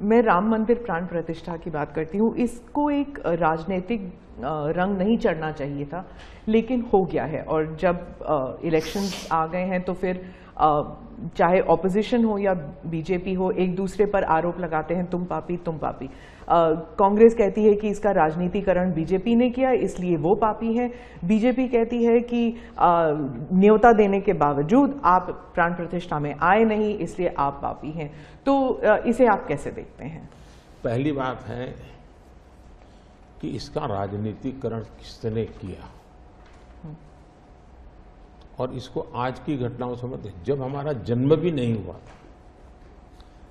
मैं राम मंदिर प्राण प्रतिष्ठा की बात करती हूँ। इसको एक राजनीतिक रंग नहीं चढ़ना चाहिए था, लेकिन हो गया है। और जब इलेक्शंस आ गए हैं तो फिर चाहे ऑपोजिशन हो या बीजेपी हो, एक दूसरे पर आरोप लगाते हैं, तुम पापी तुम पापी। कांग्रेस कहती है कि इसका राजनीतिकरण बीजेपी ने किया इसलिए वो पापी है। बीजेपी कहती है कि न्योता देने के बावजूद आप प्राण प्रतिष्ठा में आए नहीं इसलिए आप पापी हैं। तो इसे आप कैसे देखते हैं? पहली बात है कि इसका राजनीतिकरण किसने किया, और इसको आज की घटनाओं से मत। जब हमारा जन्म भी नहीं हुआ था,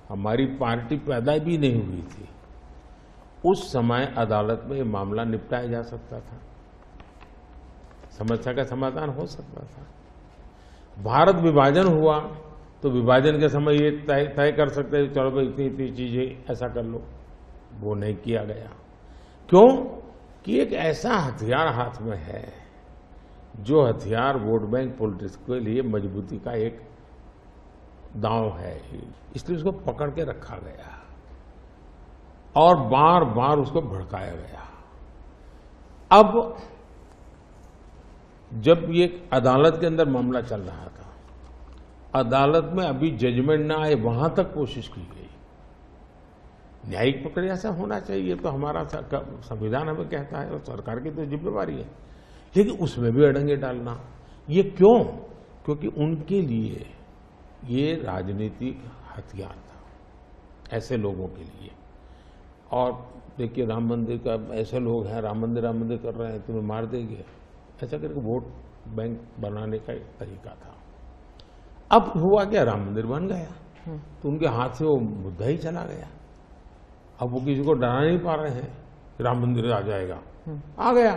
हमारी पार्टी पैदा भी नहीं हुई थी, उस समय अदालत में ये मामला निपटाया जा सकता था, समस्या का समाधान हो सकता था। भारत विभाजन हुआ तो विभाजन के समय ये तय कर सकते हैं चलो भाई इतनी इतनी चीजें ऐसा कर लो, वो नहीं किया गया। क्यों? कि एक ऐसा हथियार हाथ में है जो हथियार वोट बैंक पॉलिटिक्स के लिए मजबूती का एक दांव है, इसलिए उसको पकड़ के रखा गया और बार बार उसको भड़काया गया। अब जब ये अदालत के अंदर मामला चल रहा था, अदालत में अभी जजमेंट ना आए वहां तक कोशिश की गई। न्यायिक प्रक्रिया से होना चाहिए तो हमारा संविधान हमें कहता है और सरकार की तो जिम्मेवारी है, लेकिन उसमें भी अड़ंगे डालना, ये क्यों? क्योंकि उनके लिए ये राजनीतिक हथियार था, ऐसे लोगों के लिए। और देखिए राम मंदिर का, ऐसे लोग हैं राम मंदिर कर रहे हैं, तुम्हें मार देंगे, ऐसा करके वोट बैंक बनाने का एक तरीका था। अब हुआ क्या, राम मंदिर बन गया तो उनके हाथ से वो मुद्दा ही चला गया। अब वो किसी को डरा नहीं पा रहे हैं कि राम मंदिर आ जाएगा, आ गया,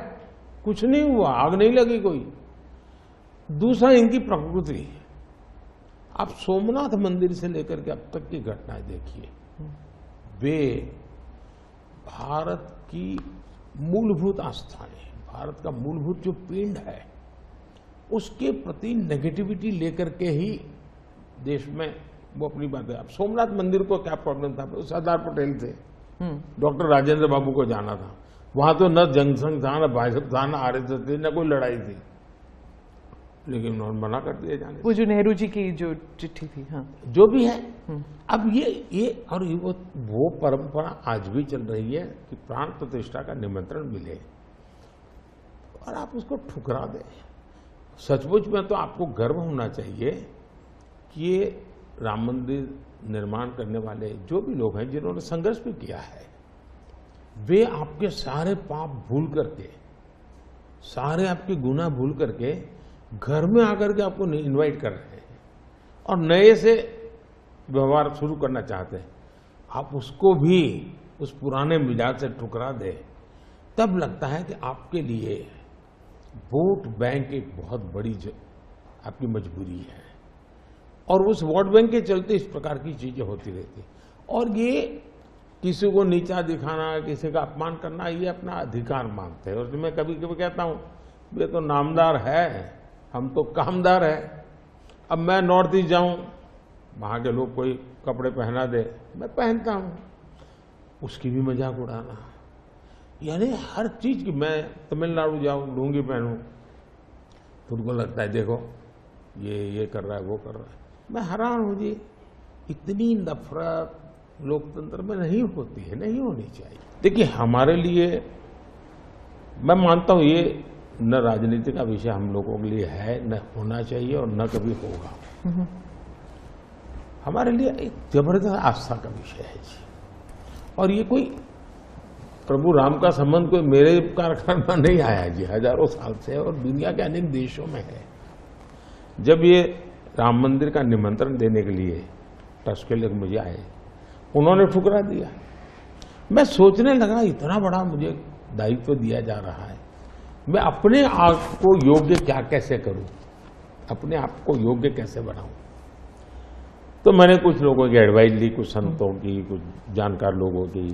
कुछ नहीं हुआ, आग नहीं लगी कोई। दूसरा, इनकी प्रकृति, आप सोमनाथ मंदिर से लेकर के अब तक की घटनाएं देखिए, वे भारत की मूलभूत आस्थाएं, भारत का मूलभूत जो पिंड है उसके प्रति नेगेटिविटी लेकर के ही देश में वो अपनी बात है। अब सोमनाथ मंदिर को क्या प्रॉब्लम था? सरदार पटेल थे, डॉक्टर राजेंद्र बाबू को जाना था, वहां तो न जनसंघ था, न भाजपा था, न आरएसएस थी, न कोई लड़ाई थी, लेकिन उन्होंने मना कर दिया जाने। वो जो नेहरू जी की जो चिट्ठी थी, हाँ, जो भी है। अब ये और वो परंपरा आज भी चल रही है कि प्राण प्रतिष्ठा का निमंत्रण मिले और आप उसको ठुकरा दें। सचमुच में तो आपको गर्व होना चाहिए कि ये राम मंदिर निर्माण करने वाले जो भी लोग हैं जिन्होंने संघर्ष भी किया है, वे आपके सारे पाप भूल करके, सारे आपके गुनाह भूल करके घर में आकर के आपको इनवाइट कर रहे हैं और नए से व्यवहार शुरू करना चाहते हैं। आप उसको भी उस पुराने मिजाज से ठुकरा दे, तब लगता है कि आपके लिए वोट बैंक एक बहुत बड़ी आपकी मजबूरी है, और उस वोट बैंक के चलते इस प्रकार की चीजें होती रहती। और ये किसी को नीचा दिखाना, किसी का अपमान करना, ये अपना अधिकार मानते हैं। और मैं कभी कभी कहता हूं ये तो नामदार है, हम तो कामदार है। अब मैं नॉर्थ ईस्ट जाऊं, वहां के लोग कोई कपड़े पहना दे, मैं पहनता हूं, उसकी भी मजाक उड़ाना, यानी हर चीज की। मैं तमिलनाडु जाऊं, लुंगी पहनूं, तो उनको लगता है देखो ये कर रहा है, वो कर रहा है। मैं हैरान हूं जी, इतनी नफरत लोकतंत्र में नहीं होती है, नहीं होनी चाहिए। देखिए हमारे लिए, मैं मानता हूं ये न राजनीति का विषय हम लोगों के लिए है, न होना चाहिए और न कभी होगा। हमारे लिए एक जबरदस्त आस्था का विषय है जी। और ये कोई प्रभु राम का संबंध कोई मेरे कारखाना में नहीं आया जी, हजारों साल से, और दुनिया के अनेक देशों में है। जब ये राम मंदिर का निमंत्रण देने के लिए ट्रस्ट के लोग मुझे आए, उन्होंने ठुकरा दिया। मैं सोचने लगा इतना बड़ा मुझे दायित्व दिया जा रहा है, मैं अपने आप को योग्य क्या कैसे करूं, अपने आप को योग्य कैसे बनाऊं। तो मैंने कुछ लोगों की एडवाइस ली, कुछ संतों की, कुछ जानकार लोगों की,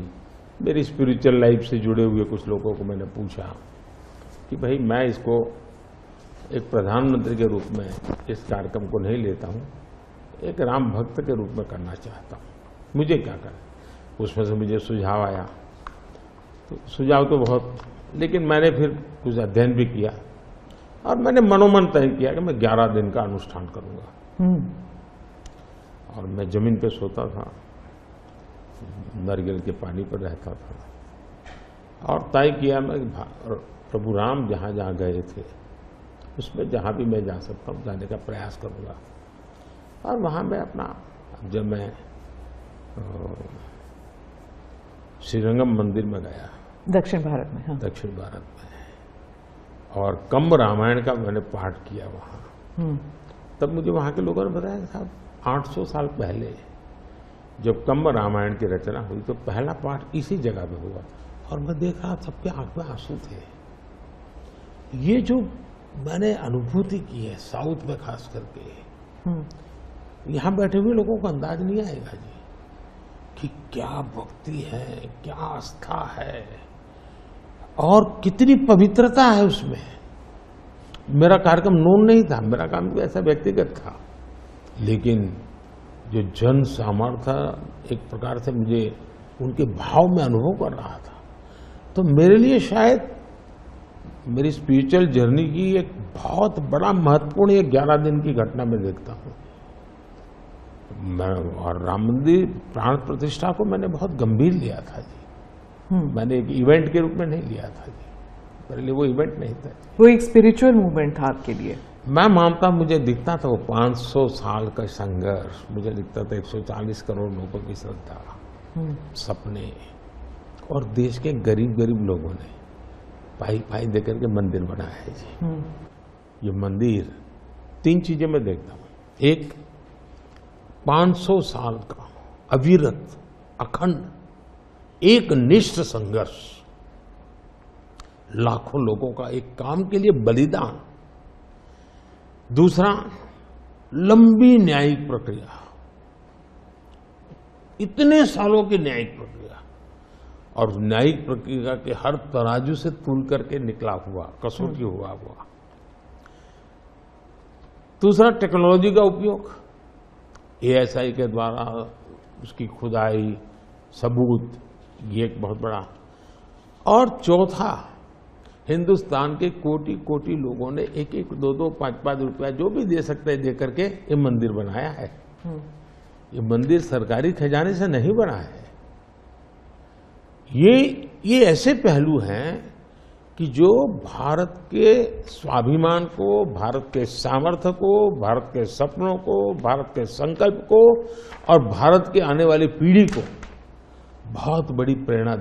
मेरी स्पिरिचुअल लाइफ से जुड़े हुए कुछ लोगों को मैंने पूछा कि भाई मैं इसको एक प्रधानमंत्री के रूप में इस कार्यक्रम को नहीं लेता हूं, एक राम भक्त के रूप में करना चाहता हूं, मुझे क्या करना। उसमें से मुझे सुझाव आया, तो सुझाव तो बहुत, लेकिन मैंने फिर कुछ अध्ययन भी किया और मैंने मनोमन तय किया कि मैं 11 दिन का अनुष्ठान करूंगा। और मैं जमीन पे सोता था, नारियल के पानी पर रहता था और तय किया मैं प्रभु राम जहाँ जहाँ गए थे उसमें जहाँ भी मैं जा सकता हूँ जाने का प्रयास करूंगा। और वहाँ मैं अपना, जब मैं श्रीरंगम मंदिर में गया, दक्षिण भारत में, हाँ। दक्षिण भारत में, और कंब रामायण का मैंने पाठ किया वहाँ, तब मुझे वहाँ के लोगों ने बताया साहब 800 साल पहले जब कंब रामायण की रचना हुई तो पहला पाठ इसी जगह पे हुआ। और मैं देख रहा सबके आंख में आंसू थे। ये जो मैंने अनुभूति की है साउथ में खास करके, यहाँ बैठे हुए लोगों को अंदाज नहीं आएगा जी कि क्या भक्ति है, क्या आस्था है और कितनी पवित्रता है उसमें। मेरा कार्यक्रम नोन नहीं था, मेरा काम भी ऐसा व्यक्तिगत था, लेकिन जो जन सामर्थ्य एक प्रकार से मुझे उनके भाव में अनुभव कर रहा था, तो मेरे लिए शायद मेरी स्पिरिचुअल जर्नी की एक बहुत बड़ा महत्वपूर्ण एक 11 दिन की घटना में देखता हूँ। और राम मंदिर प्राण प्रतिष्ठा को मैंने बहुत गंभीर लिया था जी। मैंने एक इवेंट के रूप में नहीं लिया था जी, मेरे लिए वो इवेंट नहीं था, वो एक स्पिरिचुअल मूवमेंट था आपके लिए। मैं मानता, मुझे दिखता था वो 500 साल का संघर्ष, मुझे दिखता था 140 करोड़ लोगों की श्रद्धा, सपने, और देश के गरीब गरीब लोगों ने पाई पाई देकर के मंदिर बनाया है जी। ये मंदिर 3 चीजें मैं देखता हूँ। एक, 500 साल का अविरत अखंड एक निष्ठ संघर्ष, लाखों लोगों का एक काम के लिए बलिदान। दूसरा, लंबी न्यायिक प्रक्रिया, इतने सालों की न्यायिक प्रक्रिया, और न्यायिक प्रक्रिया के हर तराजू से तूल करके निकला हुआ, कसौटी हुआ। दूसरा, टेक्नोलॉजी का उपयोग, ASI के द्वारा उसकी खुदाई, सबूत, ये एक बहुत बड़ा। और चौथा, हिंदुस्तान के कोटि कोटि लोगों ने 1-1, 2-2, 5-5 रुपया जो भी दे सकते हैं दे करके ये मंदिर बनाया है। ये मंदिर सरकारी खजाने से नहीं बना है। ये ऐसे पहलू हैं कि जो भारत के स्वाभिमान को, भारत के सामर्थ्य को, भारत के सपनों को, भारत के संकल्प को और भारत के आने वाली पीढ़ी को बहुत बड़ी प्रेरणा